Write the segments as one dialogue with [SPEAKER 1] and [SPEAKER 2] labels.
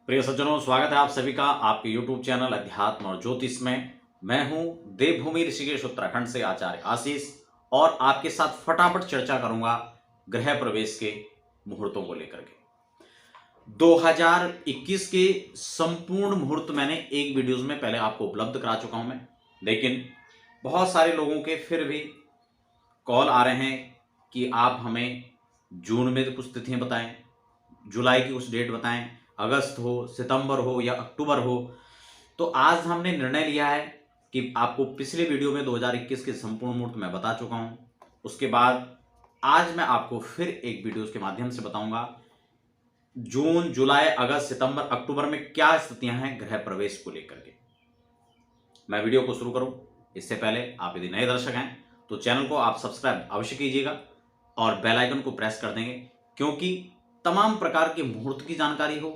[SPEAKER 1] प्रिय सज्जनों, स्वागत है आप सभी का आपके YouTube चैनल अध्यात्म और ज्योतिष में। मैं हूं देवभूमि ऋषिकेश उत्तराखंड से आचार्य आशीष और आपके साथ फटाफट चर्चा करूंगा गृह प्रवेश के मुहूर्तों को लेकर के। 2021 के संपूर्ण मुहूर्त मैंने एक वीडियोस में पहले आपको उपलब्ध करा चुका हूं मैं, लेकिन बहुत सारे लोगों के फिर भी कॉल आ रहे हैं कि आप हमें जून में कुछ तिथियां बताएं, जुलाई की कुछ डेट बताएं, अगस्त हो, सितंबर हो या अक्टूबर हो। तो आज हमने निर्णय लिया है कि आपको पिछले वीडियो में 2021 के संपूर्ण मुहूर्त मैं बता चुका हूं। उसके बाद आज मैं आपको फिर एक वीडियो के माध्यम से बताऊंगा जून, जुलाई, अगस्त, सितंबर, अक्टूबर में क्या स्थितियां हैं गृह प्रवेश को लेकर के। मैं वीडियो को शुरू करूं इससे पहले आप यदि नए दर्शक हैं तो चैनल को आप सब्सक्राइब अवश्य कीजिएगा और बेल आइकन को प्रेस कर देंगे, क्योंकि तमाम प्रकार के मुहूर्त की जानकारी हो,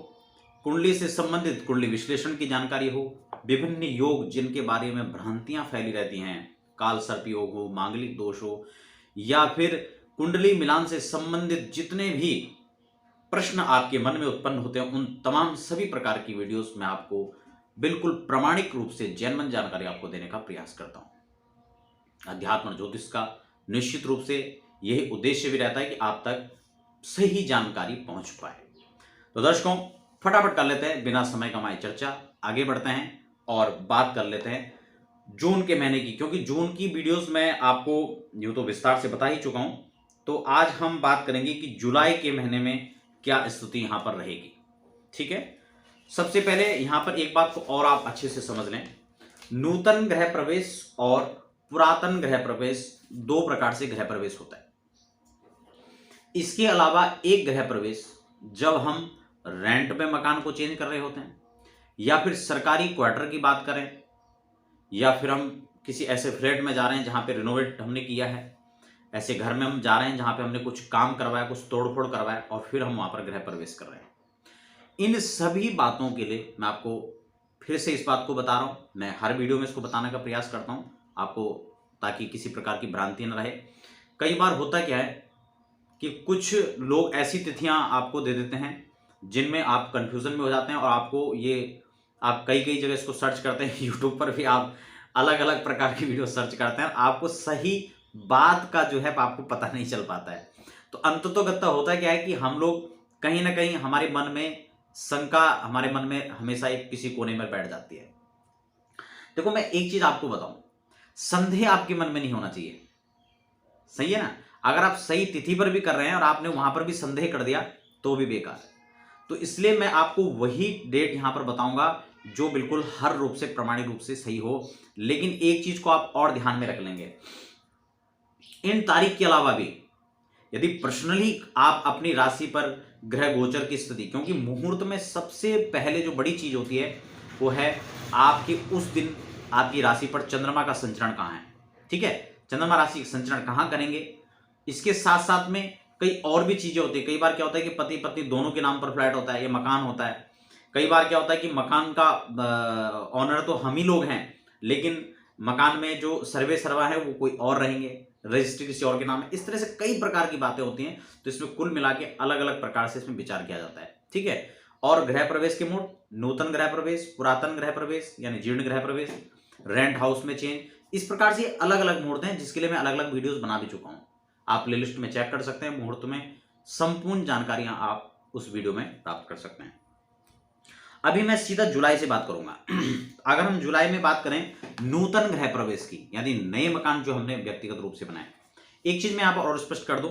[SPEAKER 1] कुंडली से संबंधित कुंडली विश्लेषण की जानकारी हो, विभिन्न योग जिनके बारे में भ्रांतियां फैली रहती हैं, काल सर्प योग हो, मांगलिक दोष हो या फिर कुंडली मिलान से संबंधित जितने भी प्रश्न आपके मन में उत्पन्न होते हैं, उन तमाम सभी प्रकार की वीडियोस में आपको बिल्कुल प्रामाणिक रूप से जेन्युइन जानकारी आपको देने का प्रयास करता हूं। अध्यात्म और ज्योतिष का निश्चित रूप से यही उद्देश्य भी रहता है कि आप तक सही जानकारी पहुंच पाए। तो दर्शकों, फटाफट कर लेते हैं बिना समय कमाए चर्चा, आगे बढ़ते हैं और बात कर लेते हैं जून के महीने की, क्योंकि जून की वीडियोस मैं आपको यूं तो विस्तार से बता ही चुका हूं। तो आज हम बात करेंगे कि जुलाई के महीने में क्या स्थिति यहां पर रहेगी। ठीक है, सबसे पहले यहां पर एक बात को और आप अच्छे से समझ लें, नूतन गृह प्रवेश और पुरातन गृह प्रवेश दो प्रकार से गृह प्रवेश होता है। इसके अलावा एक गृह प्रवेश जब हम रेंट पे मकान को चेंज कर रहे होते हैं, या फिर सरकारी क्वार्टर की बात करें, या फिर हम किसी ऐसे फ्लैट में जा रहे हैं जहां पे रिनोवेट हमने किया है, ऐसे घर में हम जा रहे हैं जहां पे हमने कुछ काम करवाया, कुछ तोड़फोड़ करवाया और फिर हम वहां पर गृह प्रवेश कर रहे हैं। इन सभी बातों के लिए मैं आपको फिर से इस बात को बता रहा हूं, मैं हर वीडियो में इसको बताने का प्रयास करता हूं आपको, ताकि किसी प्रकार की भ्रांति न रहे। कई बार होता क्या है कि कुछ लोग ऐसी तिथियां आपको दे देते हैं जिनमें आप कंफ्यूजन में हो जाते हैं और आपको ये आप कई कई जगह इसको सर्च करते हैं, यूट्यूब पर भी आप अलग अलग प्रकार की वीडियो सर्च करते हैं, आपको सही बात का जो है आपको पता नहीं चल पाता है। तो अंततोगत्ता होता क्या है कि हम लोग कहीं ना कहीं हमारे मन में शंका, हमारे मन में हमेशा एक किसी कोने में बैठ जाती है। देखो, मैं एक चीज आपको बताऊं, संदेह आपके मन में नहीं होना चाहिए, सही है ना। अगर आप सही तिथि पर भी कर रहे हैं और आपने वहां पर भी संदेह कर दिया तो भी बेकार है। तो इसलिए मैं आपको वही डेट यहां पर बताऊंगा जो बिल्कुल हर रूप से प्रमाणिक रूप से सही हो। लेकिन एक चीज को आप और ध्यान में रख लेंगे, इन तारीख के अलावा भी यदि पर्सनली आप अपनी राशि पर ग्रह गोचर की स्थिति, क्योंकि मुहूर्त में सबसे पहले जो बड़ी चीज होती है वो है आपके उस दिन आपकी राशि पर चंद्रमा का संचरण कहां है। ठीक है, चंद्रमा राशि का संचरण कहां करेंगे, इसके साथ साथ में कई और भी चीजें होती है। कई बार क्या होता है कि पति पत्नी दोनों के नाम पर फ्लैट होता है या मकान होता है। कई बार क्या होता है कि मकान का ऑनर तो हम ही लोग हैं, लेकिन मकान में जो सर्वे सर्वा है वो कोई और रहेंगे, रजिस्ट्री किसी और के नाम है। इस तरह से कई प्रकार की बातें होती हैं। तो इसमें कुल मिला के अलग अलग प्रकार से इसमें विचार किया जाता है। ठीक है, और गृह प्रवेश के मूड, नूतन गृह प्रवेश, पुरातन गृह प्रवेश यानी जीर्ण गृह प्रवेश, रेंट हाउस में चेंज, इस प्रकार से अलग अलग मुहूर्त हैं जिसके लिए मैं अलग अलग वीडियोस बना भी चुका हूं। आप प्लेलिस्ट में चेक कर सकते हैं, मुहूर्त में संपूर्ण जानकारियां आप उस वीडियो में प्राप्त कर सकते हैं। अभी मैं सीधा जुलाई से बात करूंगा। अगर हम जुलाई में बात करें नूतन गृह प्रवेश की, यानी नए मकान जो हमने व्यक्तिगत रूप से बनाए, एक चीज मैं यहाँ पर और स्पष्ट कर दूं,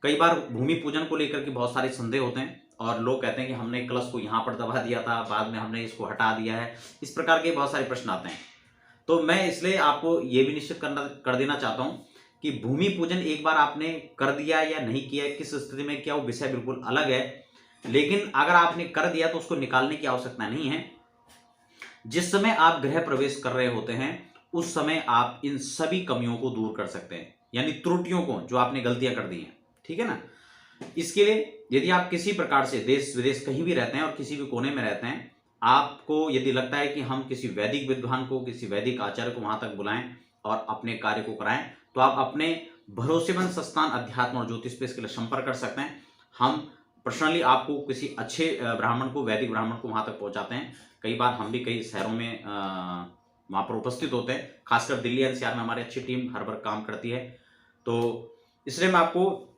[SPEAKER 1] कई बार भूमि पूजन को लेकर के बहुत सारे संदेह होते हैं और लोग कहते हैं कि हमने कलश को यहां पर दबा दिया था, बाद में हमने इसको हटा दिया है, इस प्रकार के बहुत सारे प्रश्न आते हैं। तो मैं इसलिए आपको यह भी निश्चित कर देना चाहता हूं कि भूमि पूजन एक बार आपने कर दिया या नहीं किया, किस स्थिति में किया, वो विषय बिल्कुल अलग है। लेकिन अगर आपने कर दिया तो उसको निकालने की आवश्यकता नहीं है। जिस समय आप गृह प्रवेश कर रहे होते हैं उस समय आप इन सभी कमियों को दूर कर सकते हैं, यानी त्रुटियों को जो आपने गलतियां कर दी हैं। ठीक है ना। इसके लिए यदि आप किसी प्रकार से देश विदेश कहीं भी रहते हैं और किसी भी कोने में रहते हैं, आपको यदि लगता है कि हम किसी वैदिक विद्वान को, किसी वैदिक आचार्य को वहां तक बुलाएं और अपने कार्य को कराएं, तो आप अपने भरोसेमंद संस्थान अध्यात्म और ज्योतिष पे इसके लिए संपर्क कर सकते हैं। हम पर्सनली आपको किसी अच्छे ब्राह्मण को, वैदिक ब्राह्मण को वहाँ तक पहुँचाते हैं। कई बार हम भी कई शहरों में वहाँ पर उपस्थित होते हैं, खासकर दिल्ली एनसीआर में हमारी अच्छी टीम हर बार काम करती है। तो इसलिए मैं आपको,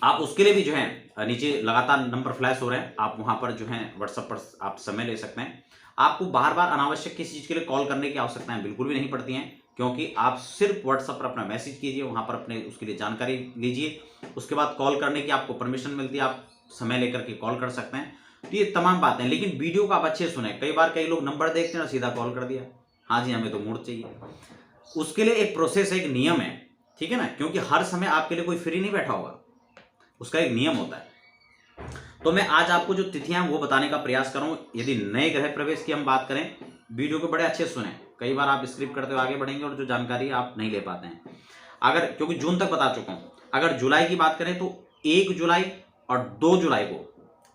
[SPEAKER 1] आप उसके लिए भी जो है नीचे लगातार नंबर फ्लैश हो रहे हैं, आप वहाँ पर जो है व्हाट्सएप पर आप समय ले सकते हैं। आपको बार बार अनावश्यक किसी चीज़ के लिए कॉल करने की आवश्यकताएं बिल्कुल भी नहीं पड़ती हैं, क्योंकि आप सिर्फ व्हाट्सएप पर अपना मैसेज कीजिए, वहाँ पर अपने उसके लिए जानकारी लीजिए, उसके बाद कॉल करने की आपको परमिशन मिलती है, आप समय लेकर के कॉल कर सकते हैं। तो ये तमाम बातें, लेकिन वीडियो को आप अच्छे सुने। कई बार कई लोग नंबर देखते हैं और सीधा कॉल कर दिया, हाँ जी हमें तो मुहूर्त चाहिए। उसके लिए एक प्रोसेस है, एक नियम है, ठीक है ना, क्योंकि हर समय आपके लिए कोई फ्री नहीं बैठा होगा, उसका एक नियम होता है। तो मैं आज आपको जो तिथियां हैं वो बताने का प्रयास कर रहा हूं। यदि नए ग्रह प्रवेश की हम बात करें, वीडियो को बड़े अच्छे सुने। कई बार आप स्क्रिप्ट करते हुए आगे बढ़ेंगे और जो जानकारी आप नहीं ले पाते हैं, अगर, क्योंकि जून तक बता चुका हूं। अगर जुलाई की बात करें तो 1 जुलाई और 2 जुलाई को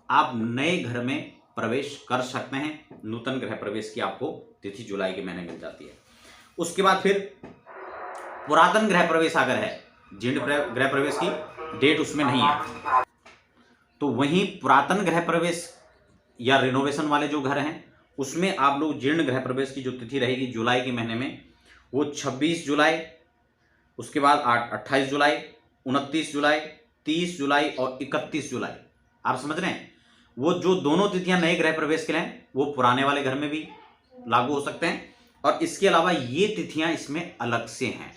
[SPEAKER 1] आप नए घर में प्रवेश कर सकते हैं। नूतन ग्रह प्रवेश की आपको तिथि जुलाई के महीने मिल जाती है। उसके बाद फिर पुरातन ग्रह प्रवेश अगर है, जीर्ण ग्रह प्रवेश की डेट उसमें नहीं है, तो वहीं पुरातन गृह प्रवेश या रिनोवेशन वाले जो घर हैं उसमें आप लोग जीर्ण गृह प्रवेश की जो तिथि रहेगी जुलाई के महीने में, वो 26 जुलाई, उसके बाद 28 जुलाई, 29 जुलाई, 30 जुलाई और 31 जुलाई। आप समझ रहे हैं, वो जो दोनों तिथियां नए गृह प्रवेश के लिए हैं वो पुराने वाले घर में भी लागू हो सकते हैं, और इसके अलावा ये तिथियां इसमें अलग से हैं।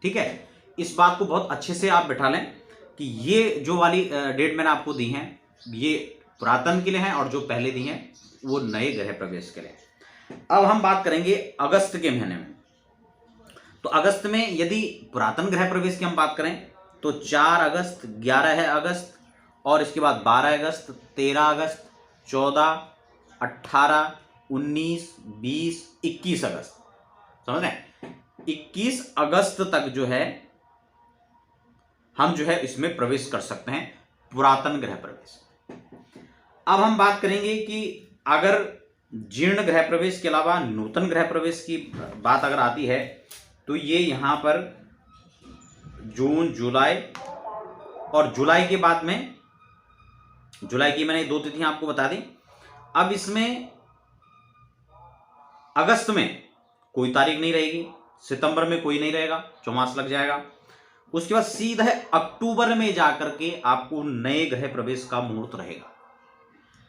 [SPEAKER 1] ठीक है, इस बात को बहुत अच्छे से आप बिठा लें कि ये जो वाली डेट मैंने आपको दी हैं ये पुरातन के लिए हैं, और जो पहले दी हैं वो नए ग्रह प्रवेश के लिए। अब हम बात करेंगे अगस्त के महीने में। तो अगस्त में यदि पुरातन ग्रह प्रवेश की हम बात करें तो 4 अगस्त, 11 अगस्त, और इसके बाद 12 अगस्त, 13 अगस्त, 14, 18, 19, 20, 21 अगस्त। समझ रहे हैं, 21 अगस्त तक जो है हम जो है इसमें प्रवेश कर सकते हैं, पुरातन ग्रह प्रवेश। अब हम बात करेंगे कि अगर जीर्ण ग्रह प्रवेश के अलावा नूतन ग्रह प्रवेश की बात अगर आती है तो ये यहां पर जून, जुलाई, और जुलाई के बाद में, जुलाई की मैंने 2 तिथियां आपको बता दी। अब इसमें अगस्त में कोई तारीख नहीं रहेगी, सितंबर में कोई नहीं रहेगा, चौमास लग जाएगा। उसके बाद सीधा अक्टूबर में जाकर के आपको नए ग्रह प्रवेश का मुहूर्त रहेगा।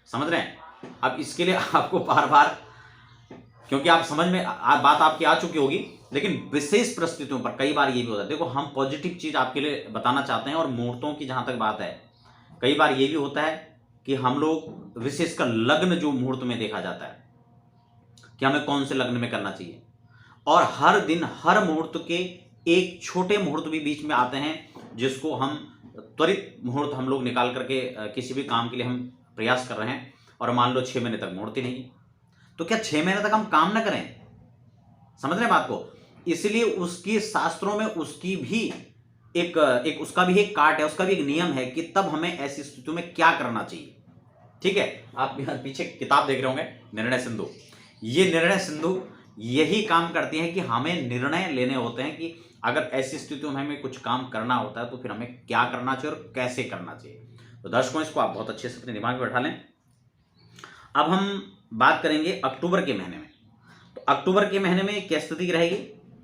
[SPEAKER 1] समझ रहे हैं, अब इसके लिए आपको बार बार, क्योंकि आप समझ में बात आपकी आ चुकी होगी, लेकिन विशेष परिस्थितियों पर कई बार ये भी होता है। देखो, हम पॉजिटिव चीज आपके लिए बताना चाहते हैं, और मुहूर्तों की जहां तक बात है, कई बार ये भी होता है कि हम लोग विशेषकर लग्न जो मुहूर्त में देखा जाता है कि हमें कौन से लग्न में करना चाहिए, और हर दिन हर मुहूर्त के एक छोटे मुहूर्त भी बीच में आते हैं जिसको हम त्वरित मुहूर्त हम लोग निकाल करके किसी भी काम के लिए हम प्रयास कर रहे हैं, और मान लो 6 महीने तक मुहूर्त ही नहीं, तो क्या 6 महीने तक हम काम ना करें? समझ रहे हैं बात को? इसलिए उसकी शास्त्रों में उसकी भी एक उसका भी एक काट है, उसका भी एक नियम है कि तब हमें ऐसी स्थितियों में क्या करना चाहिए। ठीक है, आप पीछे किताब देख रहे होंगे, निर्णय सिंधु। ये निर्णय सिंधु यही काम करती है कि हमें निर्णय लेने होते हैं कि अगर ऐसी स्थितियों में हमें कुछ काम करना होता है तो फिर हमें क्या करना चाहिए और कैसे करना चाहिए। तो दर्शकों, इसको आप बहुत अच्छे से अपने दिमाग में बैठा लें। अब हम बात करेंगे अक्टूबर के महीने में। तो अक्टूबर के महीने में क्या स्थिति रहेगी?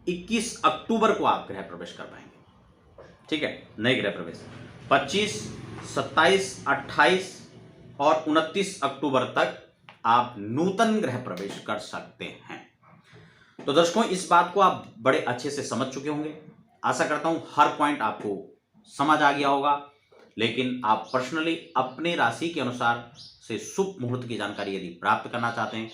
[SPEAKER 1] 21 अक्टूबर को आप गृह प्रवेश कर पाएंगे। ठीक है, नए गृह प्रवेश 25, 27, 28 और 29 अक्टूबर तक आप नूतन गृह प्रवेश कर सकते हैं। तो दर्शकों, इस बात को आप बड़े अच्छे से समझ चुके होंगे। आशा करता हूं हर पॉइंट आपको समझ आ गया होगा। लेकिन आप पर्सनली अपने राशि के अनुसार से शुभ मुहूर्त की जानकारी यदि प्राप्त करना चाहते हैं,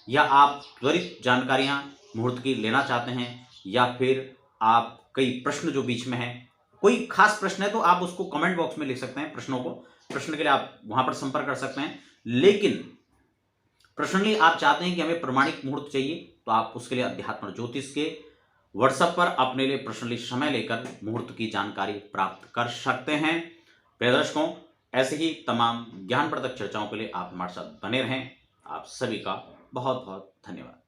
[SPEAKER 1] या आप त्वरित जानकारियां मुहूर्त की लेना चाहते हैं, या फिर आप कई प्रश्न जो बीच में है, कोई खास प्रश्न है तो आप उसको कमेंट बॉक्स में लिख सकते हैं। प्रश्न के लिए आप वहां पर संपर्क कर सकते हैं। लेकिन पर्सनली आप चाहते हैं कि हमें प्रमाणिक मुहूर्त चाहिए, तो आप उसके लिए अध्यात्म और ज्योतिष के व्हाट्सएप पर अपने लिए पर्सनली समय लेकर मुहूर्त की जानकारी प्राप्त कर सकते हैं। प्रिय दर्शकों, ऐसे ही तमाम ज्ञानवर्धक चर्चाओं के लिए आप हमारे साथ बने रहें। आप सभी का बहुत बहुत धन्यवाद।